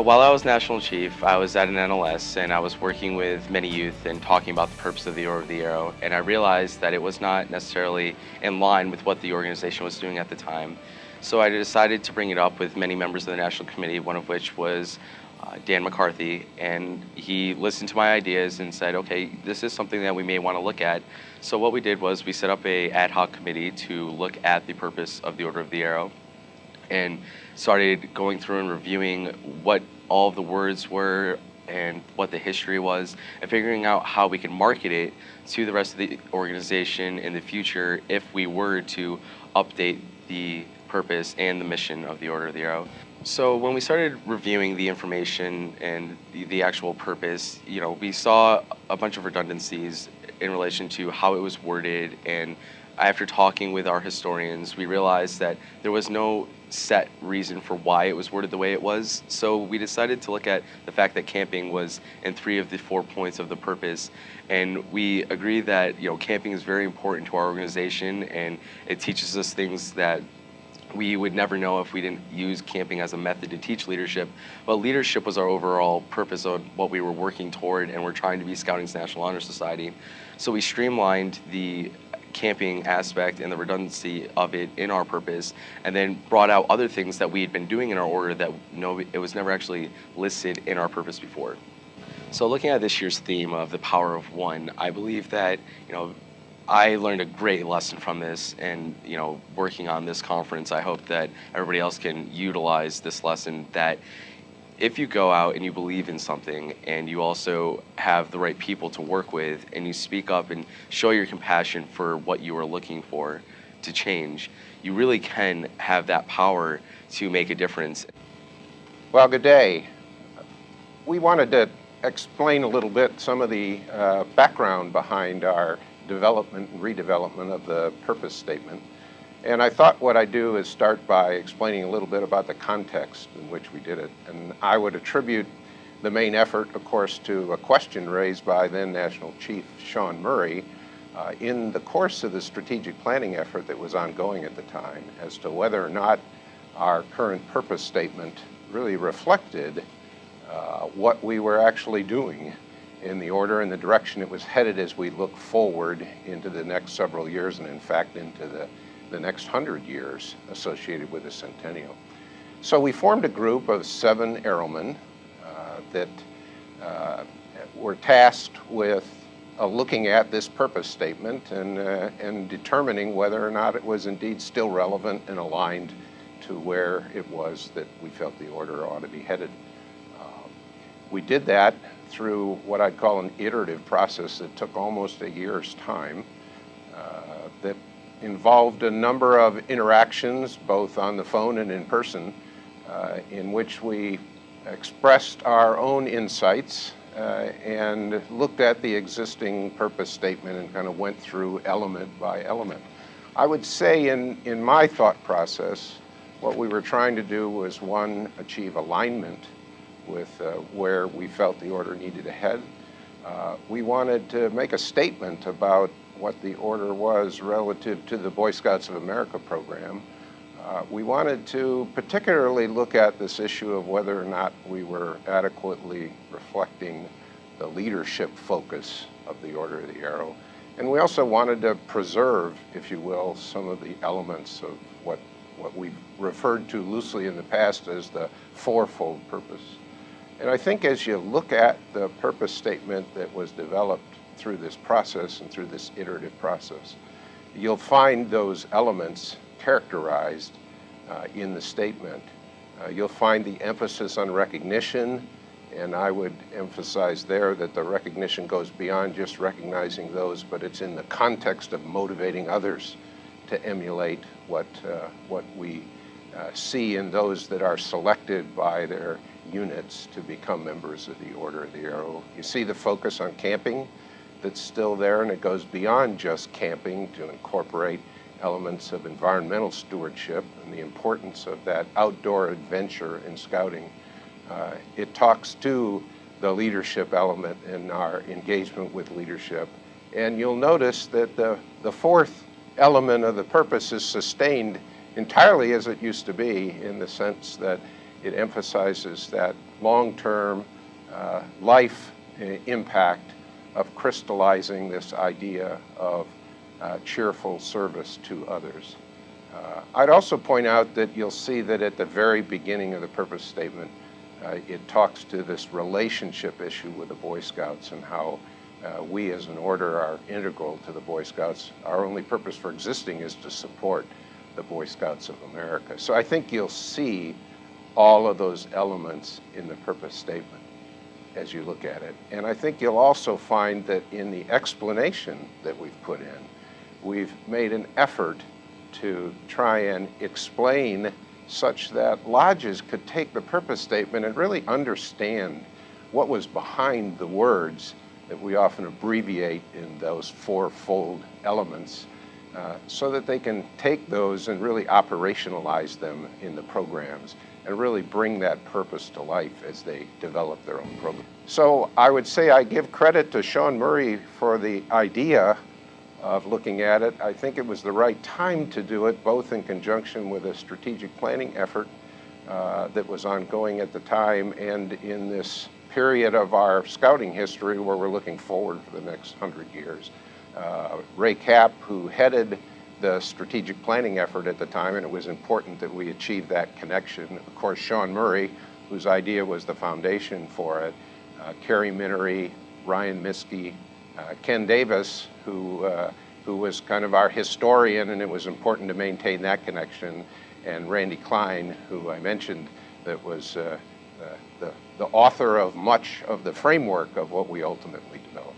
While I was National Chief, I was at an NLS and I was working with many youth and talking about the purpose of the Order of the Arrow, and I realized that it was not necessarily in line with what the organization was doing at the time. So I decided to bring it up with many members of the National Committee, one of which was Dan McCarthy, and he listened to my ideas and said, okay, this is something that we may want to look at. So what we did was we set up a ad hoc committee to look at the purpose of the Order of the Arrow, and started going through and reviewing what all of the words were and what the history was, and figuring out how we can market it to the rest of the organization in the future if we were to update the purpose and the mission of the Order of the Arrow. So when we started reviewing the information and the actual purpose, we saw a bunch of redundancies in relation to how it was worded, and after talking with our historians, we realized that there was no set reason for why it was worded the way it was. So we decided to look at the fact that camping was in 3 of the 4 points of the purpose, and we agree that camping is very important to our organization, and it teaches us things that we would never know if we didn't use camping as a method to teach leadership. But leadership was our overall purpose of what we were working toward, and we're trying to be Scouting's National Honor Society. So we streamlined the camping aspect and the redundancy of it in our purpose, and then brought out other things that we had been doing in our order that it was never actually listed in our purpose before. So looking at this year's theme of the power of one, I believe that I learned a great lesson from this, and working on this conference, I hope that everybody else can utilize this lesson, that if you go out and you believe in something and you also have the right people to work with and you speak up and show your compassion for what you are looking for to change, you really can have that power to make a difference. Well, good day. We wanted to explain a little bit some of the background behind our development and redevelopment of the purpose statement. And I thought what I'd do is start by explaining a little bit about the context in which we did it. And I would attribute the main effort, of course, to a question raised by then National Chief Sean Murray in the course of the strategic planning effort that was ongoing at the time as to whether or not our current purpose statement really reflected what we were actually doing in the order and the direction it was headed as we look forward into the next several years, and in fact into the next 100 years associated with the centennial. So we formed a group of 7 airmen that were tasked with looking at this purpose statement and determining whether or not it was indeed still relevant and aligned to where it was that we felt the order ought to be headed. We did that through what I'd call an iterative process that took almost a year's time, that involved a number of interactions, both on the phone and in person, in which we expressed our own insights and looked at the existing purpose statement and kind of went through element by element. I would say in my thought process, what we were trying to do was, one, achieve alignment with where we felt the order needed to head. We wanted to make a statement about what the order was relative to the Boy Scouts of America program. We wanted to particularly look at this issue of whether or not we were adequately reflecting the leadership focus of the Order of the Arrow. And we also wanted to preserve, if you will, some of the elements of what we've referred to loosely in the past as the fourfold purpose. And I think as you look at the purpose statement that was developed through this process and through this iterative process, you'll find those elements characterized in the statement. You'll find the emphasis on recognition, and I would emphasize there that the recognition goes beyond just recognizing those, but it's in the context of motivating others to emulate what we see in those that are selected by their units to become members of the Order of the Arrow. You see the focus on camping that's still there, and it goes beyond just camping to incorporate elements of environmental stewardship and the importance of that outdoor adventure in scouting. It talks to the leadership element in our engagement with leadership. And you'll notice that the 4th element of the purpose is sustained entirely as it used to be, in the sense that it emphasizes that long-term life impact of crystallizing this idea of cheerful service to others. I'd also point out that you'll see that at the very beginning of the purpose statement, it talks to this relationship issue with the Boy Scouts and how we as an order are integral to the Boy Scouts. Our only purpose for existing is to support the Boy Scouts of America. So I think you'll see all of those elements in the purpose statement as you look at it. And I think you'll also find that in the explanation that we've put in, we've made an effort to try and explain such that lodges could take the purpose statement and really understand what was behind the words that we often abbreviate in those fourfold elements, so that they can take those and really operationalize them in the programs and really bring that purpose to life as they develop their own program. So I would say I give credit to Sean Murray for the idea of looking at it. I think it was the right time to do it, both in conjunction with a strategic planning effort that was ongoing at the time and in this period of our scouting history where we're looking forward for the next 100 years. Ray Kapp, who headed the strategic planning effort at the time, and it was important that we achieve that connection. Of course, Sean Murray, whose idea was the foundation for it, Kerry Minnery, Ryan Miskey, Ken Davis, who was kind of our historian, and it was important to maintain that connection, and Randy Klein, who I mentioned, that was the author of much of the framework of what we ultimately developed.